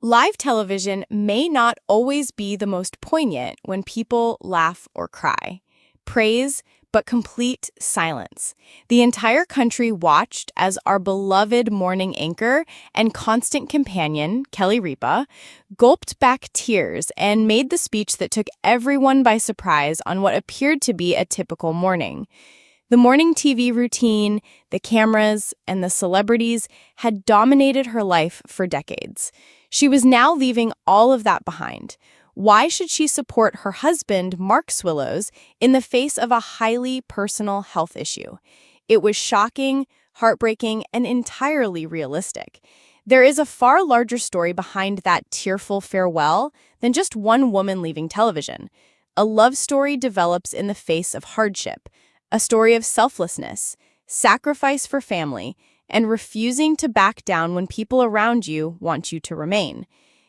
Live television may not always be the most poignant when people laugh or cry. Praise, but complete silence. The entire country watched as our beloved morning anchor and constant companion, Kelly Ripa, gulped back tears and made the speech that took everyone by surprise on what appeared to be a typical morning. The morning TV routine, the cameras, and the celebrities had dominated her life for decades. She was now leaving all of that behind. Why should she support her husband, Mark Swillows, in the face of a highly personal health issue? It was shocking, heartbreaking, and entirely realistic. There is a far larger story behind that tearful farewell than just one woman leaving television. A love story develops in the face of hardship, a story of selflessness, sacrifice for family, and refusing to back down when people around you want you to remain.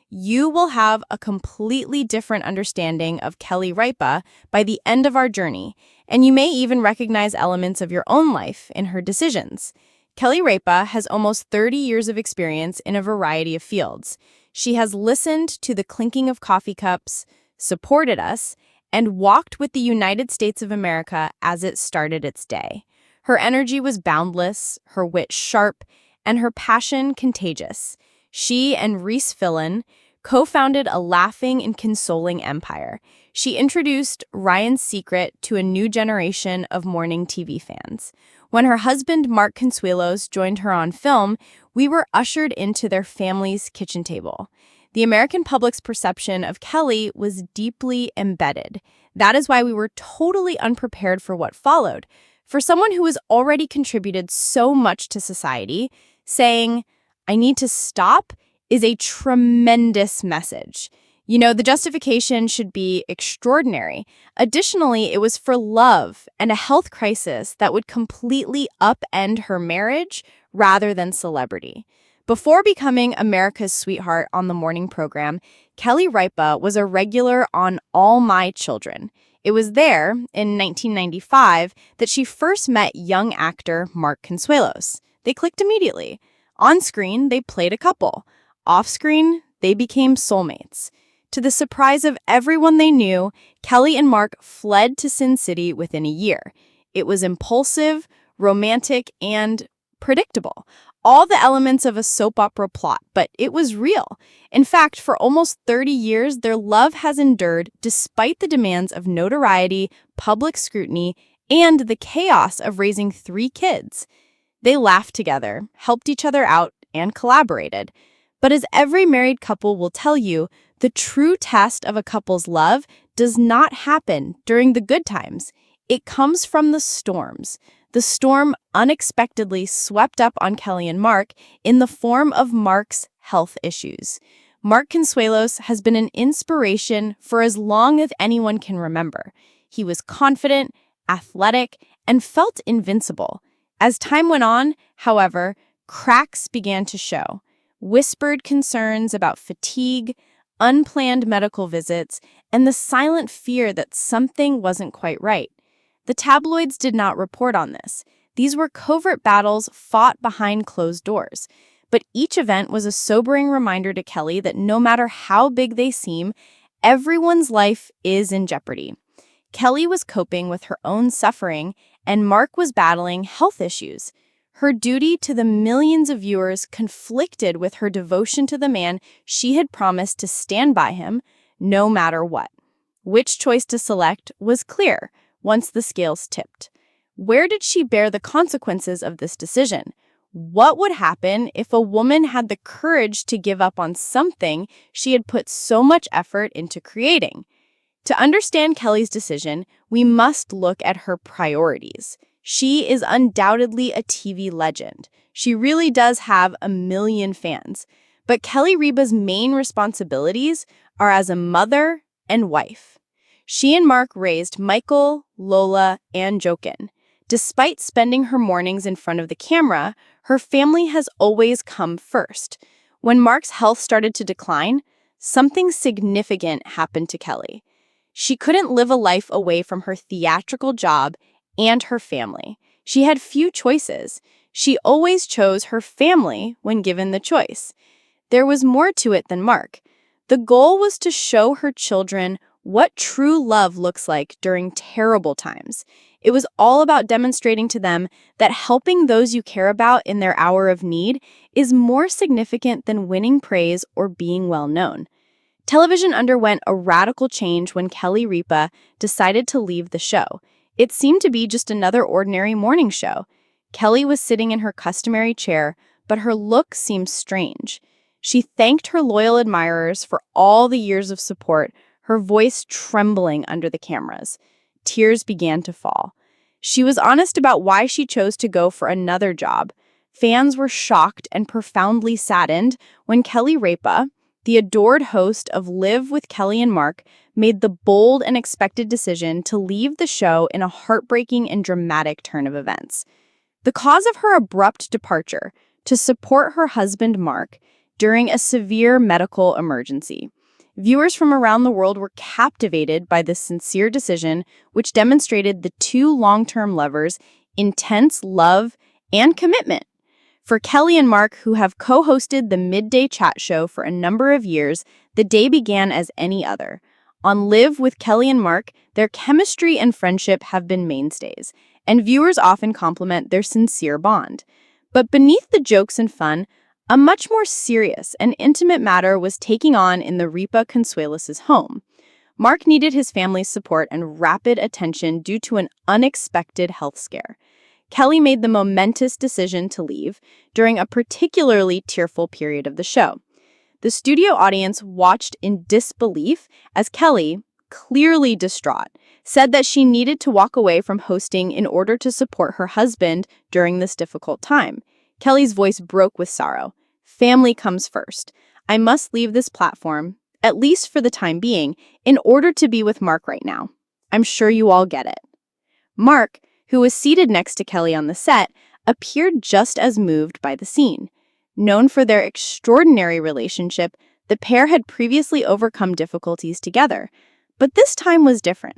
You will have a completely different understanding of Kelly Ripa by the end of our journey, and you may even recognize elements of your own life in her decisions. Kelly Ripa has almost 30 years of experience in a variety of fields. She has listened to the clinking of coffee cups, supported us, and walked with the United States of America as it started its day. Her energy was boundless, her wit sharp, and her passion contagious. She and Reese Fillan co-founded a laughing and consoling empire. She introduced Ryan's Secret to a new generation of morning TV fans. When her husband, Mark Consuelos, joined her on film, we were ushered into their family's kitchen table. The American public's perception of Kelly was deeply embedded. That is why we were totally unprepared for what followed. For someone who has already contributed so much to society, saying, "I need to stop," is a tremendous message. The justification should be extraordinary. Additionally, it was for love and a health crisis that would completely upend her marriage rather than celebrity. Before becoming America's sweetheart on the morning program, Kelly Ripa was a regular on All My Children. It was there, in 1995, that she first met young actor Mark Consuelos. They clicked immediately. On screen, they played a couple. Off screen, they became soulmates. To the surprise of everyone they knew, Kelly and Mark fled to Sin City within a year. It was impulsive, romantic, and predictable. All the elements of a soap opera plot, but it was real. In fact, for almost 30 years, their love has endured despite the demands of notoriety, public scrutiny, and the chaos of raising 3 kids. They laughed together, helped each other out, and collaborated. But as every married couple will tell you, the true test of a couple's love does not happen during the good times. It comes from the storms. The storm unexpectedly swept up on Kelly and Mark in the form of Mark's health issues. Mark Consuelos has been an inspiration for as long as anyone can remember. He was confident, athletic, and felt invincible. As time went on, however, cracks began to show. Whispered concerns about fatigue, unplanned medical visits, and the silent fear that something wasn't quite right. The tabloids did not report on this. These were covert battles fought behind closed doors. But each event was a sobering reminder to Kelly that no matter how big they seem, everyone's life is in jeopardy. Kelly was coping with her own suffering, and Mark was battling health issues. Her duty to the millions of viewers conflicted with her devotion to the man she had promised to stand by him, no matter what. Which choice to select was clear once the scales tipped. Where did she bear the consequences of this decision? What would happen if a woman had the courage to give up on something she had put so much effort into creating? To understand Kelly's decision, we must look at her priorities. She is undoubtedly a TV legend. She really does have a million fans. But Kelly Ripa's main responsibilities are as a mother and wife. She and Mark raised Michael, Lola, and Jokin. Despite spending her mornings in front of the camera, her family has always come first. When Mark's health started to decline, something significant happened to Kelly. She couldn't live a life away from her theatrical job and her family. She had few choices. She always chose her family when given the choice. there was more to it than Mark. The goal was to show her children what true love looks like during terrible times. It was all about demonstrating to them that helping those you care about in their hour of need is more significant than winning praise or being well known. Television underwent a radical change when Kelly Ripa decided to leave the show. It seemed to be just another ordinary morning show. Kelly was sitting in her customary chair, but her look seemed strange. She thanked her loyal admirers for all the years of support, her voice trembling under the cameras. Tears began to fall. She was honest about why she chose to go for another job. Fans were shocked and profoundly saddened when Kelly Ripa, the adored host of Live with Kelly and Mark, made the bold and expected decision to leave the show in a heartbreaking and dramatic turn of events. The cause of her abrupt departure: to support her husband Mark during a severe medical emergency. Viewers from around the world were captivated by this sincere decision, which demonstrated the two long-term lovers' intense love and commitment. For Kelly and Mark, who have co-hosted the midday chat show for a number of years, the day began as any other. On Live with Kelly and Mark, their chemistry and friendship have been mainstays, and viewers often compliment their sincere bond. But beneath the jokes and fun, a much more serious and intimate matter was taking on in the Ripa Consuelos' home. Mark needed his family's support and rapid attention due to an unexpected health scare. Kelly made the momentous decision to leave during a particularly tearful period of the show. The studio audience watched in disbelief as Kelly, clearly distraught, said that she needed to walk away from hosting in order to support her husband during this difficult time. Kelly's voice broke with sorrow. "Family comes first. I must leave this platform, at least for the time being, in order to be with Mark right now. I'm sure you all get it." Mark, who was seated next to Kelly on the set, appeared just as moved by the scene. Known for their extraordinary relationship, the pair had previously overcome difficulties together, but this time was different.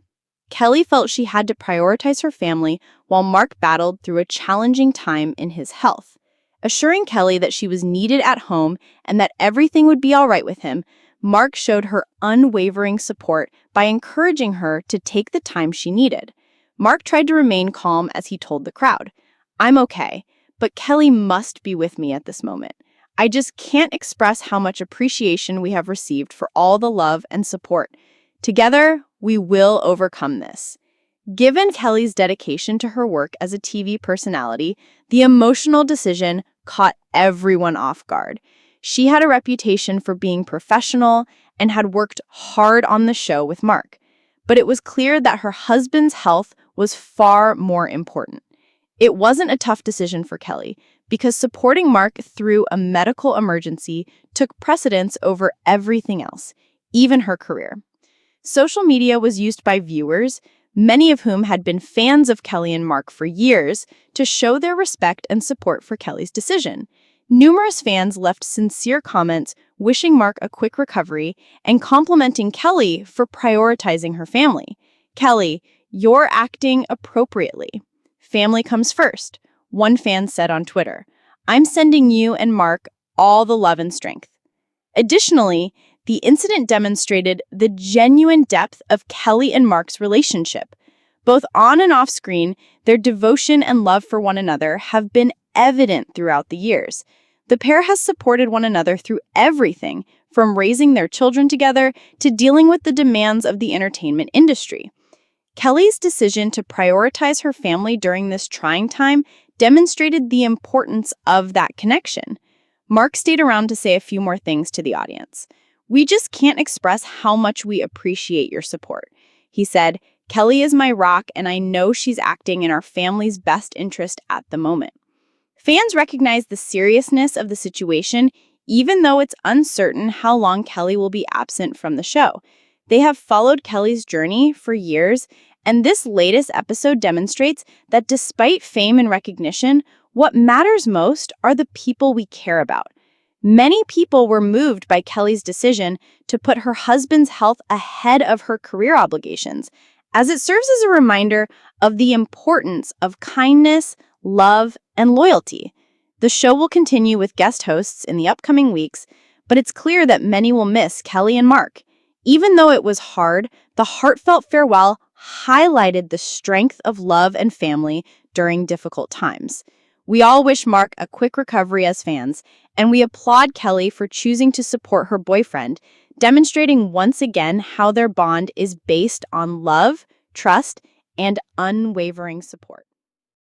Kelly felt she had to prioritize her family while Mark battled through a challenging time in his health. Assuring Kelly that she was needed at home and that everything would be all right with him, Mark showed her unwavering support by encouraging her to take the time she needed. Mark tried to remain calm as he told the crowd, "I'm okay, but Kelly must be with me at this moment. I just can't express how much appreciation we have received for all the love and support. Together, we will overcome this." Given Kelly's dedication to her work as a TV personality, the emotional decision caught everyone off guard. She had a reputation for being professional and had worked hard on the show with Mark. But it was clear that her husband's health was far more important. It wasn't a tough decision for Kelly, because supporting Mark through a medical emergency took precedence over everything else, even her career. Social media was used by viewers, many of whom had been fans of Kelly and Mark for years, to show their respect and support for Kelly's decision. Numerous fans left sincere comments wishing Mark a quick recovery and complimenting Kelly for prioritizing her family. "Kelly, you're acting appropriately. Family comes first," one fan said on Twitter. "I'm sending you and Mark all the love and strength." Additionally, the incident demonstrated the genuine depth of Kelly and Mark's relationship. Both on and off screen, their devotion and love for one another have been evident throughout the years. The pair has supported one another through everything, from raising their children together to dealing with the demands of the entertainment industry. Kelly's decision to prioritize her family during this trying time demonstrated the importance of that connection. Mark stayed around to say a few more things to the audience. "We just can't express how much we appreciate your support." He said, "Kelly is my rock, and I know she's acting in our family's best interest at the moment." Fans recognize the seriousness of the situation, even though it's uncertain how long Kelly will be absent from the show. They have followed Kelly's journey for years, and this latest episode demonstrates that despite fame and recognition, what matters most are the people we care about. Many people were moved by Kelly's decision to put her husband's health ahead of her career obligations, as it serves as a reminder of the importance of kindness, love, and loyalty. The show will continue with guest hosts in the upcoming weeks, but it's clear that many will miss Kelly and Mark. Even though it was hard, the heartfelt farewell highlighted the strength of love and family during difficult times. We all wish Mark a quick recovery as fans, and we applaud Kelly for choosing to support her boyfriend, demonstrating once again how their bond is based on love, trust, and unwavering support.